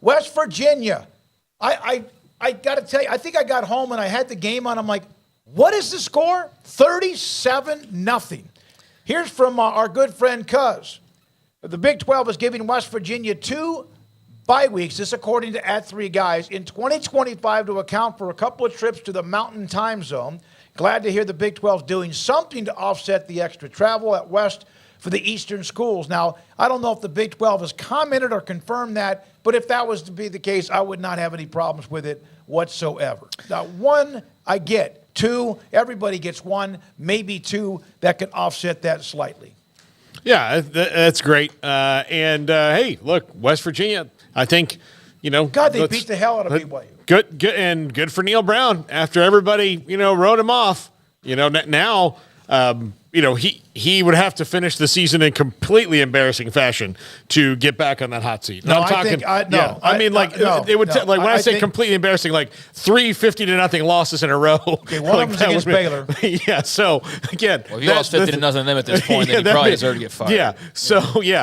West Virginia. I got to tell you, I think I got home and I had the game on. I'm like, what is the score? 37-0. Here's from our good friend Cuz. The Big 12 is giving West Virginia 2 bye weeks, this according to @3Guys, in 2025 to account for a couple of trips to the Mountain Time Zone. Glad to hear the Big 12 is doing something to offset the extra travel at West for the Eastern schools. Now, I don't know if the Big 12 has commented or confirmed that, but if that was to be the case, I would not have any problems with it whatsoever. Now, 1, I get. 2, everybody gets 1, maybe 2, that can offset that slightly. Yeah, that's great. Hey, look, West Virginia, I think, God, they beat the hell out of BYU. Good for Neal Brown after everybody, wrote him off. Now, he would have to finish the season in completely embarrassing fashion to get back on that hot seat. No, it would when I say completely embarrassing, like 3 50-0 losses in a row. Okay, one of them's against Baylor. Yeah, so again, he lost 50-0 to them at this point, then he probably deserved to get fired. Yeah, so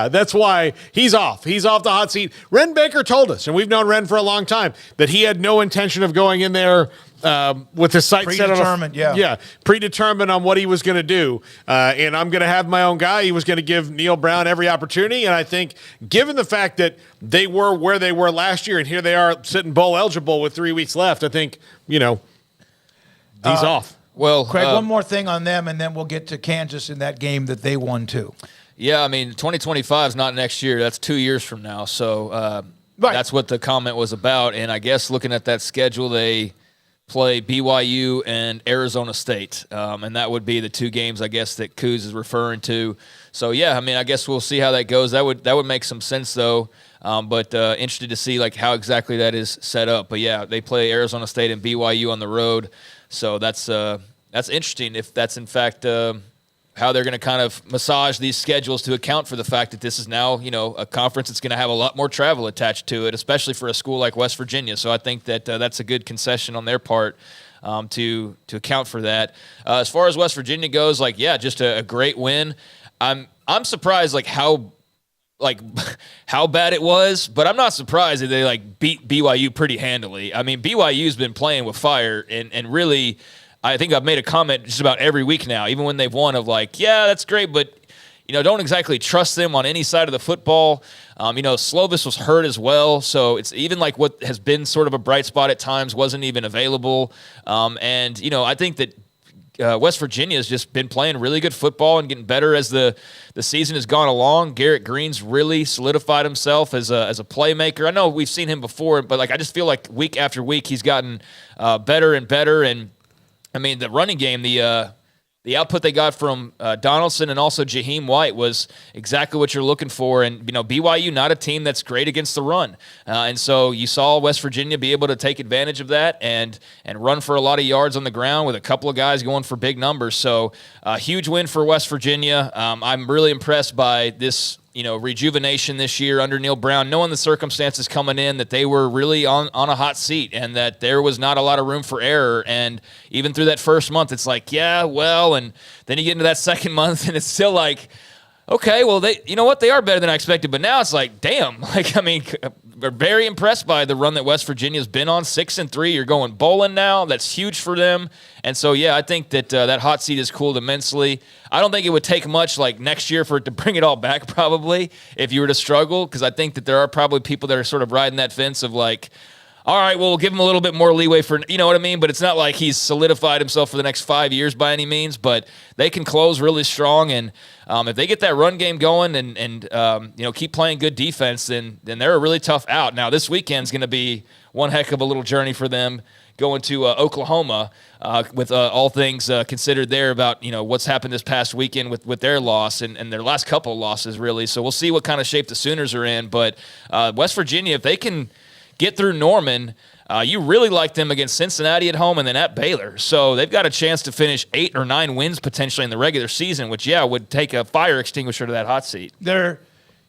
that's why he's off. He's off the hot seat. Ren Baker told us, and we've known Ren for a long time, that he had no intention of going in there with his sights set on predetermined on what he was going to do. And I'm going to have my own guy. He was going to give Neal Brown every opportunity. And I think given the fact that they were where they were last year and here they are sitting bowl eligible with 3 weeks left, I think, he's off. Well, Craig, one more thing on them, and then we'll get to Kansas in that game that they won too. Yeah, 2025 is not next year. That's 2 years from now. So that's what the comment was about. And I guess looking at that schedule, they play BYU and Arizona State, and that would be the 2 games, I guess, that Kuz is referring to. So, I guess we'll see how that goes. That would make some sense, though, but interested to see, how exactly that is set up. But, yeah, they play Arizona State and BYU on the road, so that's interesting if that's, in fact, how they're going to kind of massage these schedules to account for the fact that this is now, a conference that's going to have a lot more travel attached to it, especially for a school like West Virginia. So I think that that's a good concession on their part to account for that. As far as West Virginia goes, just a great win. I'm surprised how bad it was, but I'm not surprised that they beat BYU pretty handily. BYU's been playing with fire and really. I think I've made a comment just about every week now, even when they've won, of that's great, but, don't exactly trust them on any side of the football. Slovis was hurt as well, so it's even what has been sort of a bright spot at times wasn't even available. I think that West Virginia has just been playing really good football and getting better as the season has gone along. Garrett Green's really solidified himself as a playmaker. I know we've seen him before, but I just feel like week after week he's gotten better and better. And the running game, the output they got from Donaldson and also Jaheim White was exactly what you're looking for. And, BYU, not a team that's great against the run. And so you saw West Virginia be able to take advantage of that and run for a lot of yards on the ground with a couple of guys going for big numbers. So a huge win for West Virginia. I'm really impressed by this rejuvenation this year under Neal Brown, knowing the circumstances coming in, that they were really on a hot seat and that there was not a lot of room for error. And even through that first month, it's and then you get into that second month and it's still okay, well, they are better than I expected. But now it's damn, we're very impressed by the run that West Virginia's been on, 6-3. You're going bowling now. That's huge for them. And so, I think that that hot seat has cooled immensely. I don't think it would take much next year for it to bring it all back, probably, if you were to struggle, because I think that there are probably people that are sort of riding that fence of all right, well, we'll give him a little bit more leeway for, you know what I mean? But it's not like he's solidified himself for the next 5 years by any means, but they can close really strong. And if they get that run game going and keep playing good defense, then they're a really tough out. Now, this weekend's going to be one heck of a little journey for them going to Oklahoma with all things considered there about, what's happened this past weekend with their loss and their last couple of losses, really. So we'll see what kind of shape the Sooners are in. But West Virginia, if they can get through Norman, you really like them against Cincinnati at home and then at Baylor. So they've got a chance to finish 8 or 9 wins potentially in the regular season, which, would take a fire extinguisher to that hot seat.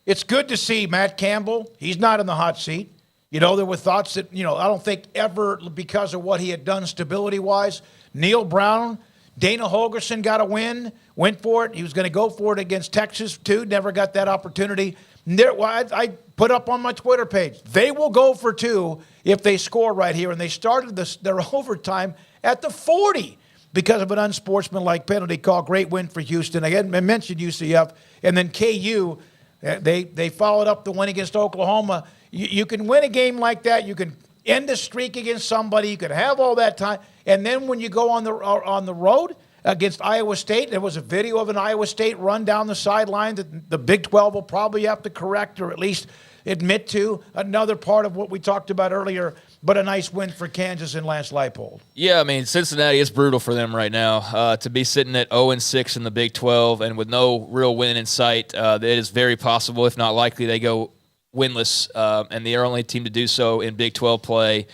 It's good to see Matt Campbell. He's not in the hot seat. There were thoughts that, I don't think ever because of what he had done stability-wise. Neal Brown, Dana Holgerson got a win, went for it. He was going to go for it against Texas, too. Never got that opportunity. I put up on my Twitter page, they will go for 2 if they score right here. And they started their overtime at the 40 because of an unsportsmanlike penalty call. Great win for Houston. I mentioned UCF. And then KU, they followed up the win against Oklahoma. You can win a game like that. You can end a streak against somebody. You can have all that time. And then when you go on the road against Iowa State, there was a video of an Iowa State run down the sideline that the Big 12 will probably have to correct or at least admit to. Another part of what we talked about earlier, but a nice win for Kansas and Lance Leipold. Yeah, I mean, Cincinnati is brutal for them right now. To be sitting at 0-6 in the Big 12 and with no real win in sight, it is very possible, if not likely, they go winless, and they're only team to do so in Big 12 play.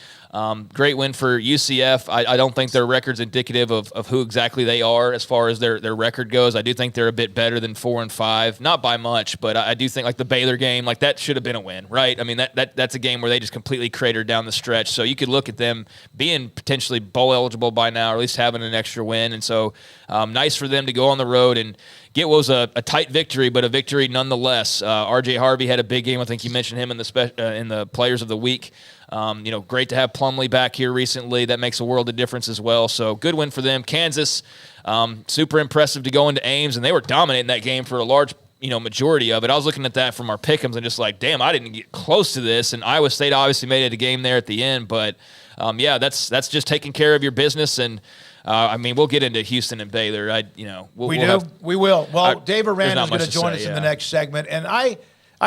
Great win for UCF. I don't think their record's indicative of who exactly they are as far as their record goes. I do think they're a bit better than 4-5, not by much, but I do think like the Baylor game, like that should have been a win, right? I mean, that's a game where they just completely cratered down the stretch. So you could look at them being potentially bowl eligible by now, or at least having an extra win. And so nice for them to go on the road and get what was a tight victory, but a victory nonetheless. R.J. Harvey had a big game. I think you mentioned him in the Players of the Week. Great to have Plumlee back here recently. That makes a world of difference as well. So good win for them. Kansas, super impressive to go into Ames, and they were dominating that game for a large majority of it. I was looking at that from our pick'ems and just like, damn, I didn't get close to this. And Iowa State obviously made it a game there at the end, but that's just taking care of your business. And we'll get into Houston and Baylor. We will. Well, Dave Aranda is going to join us in the next segment, and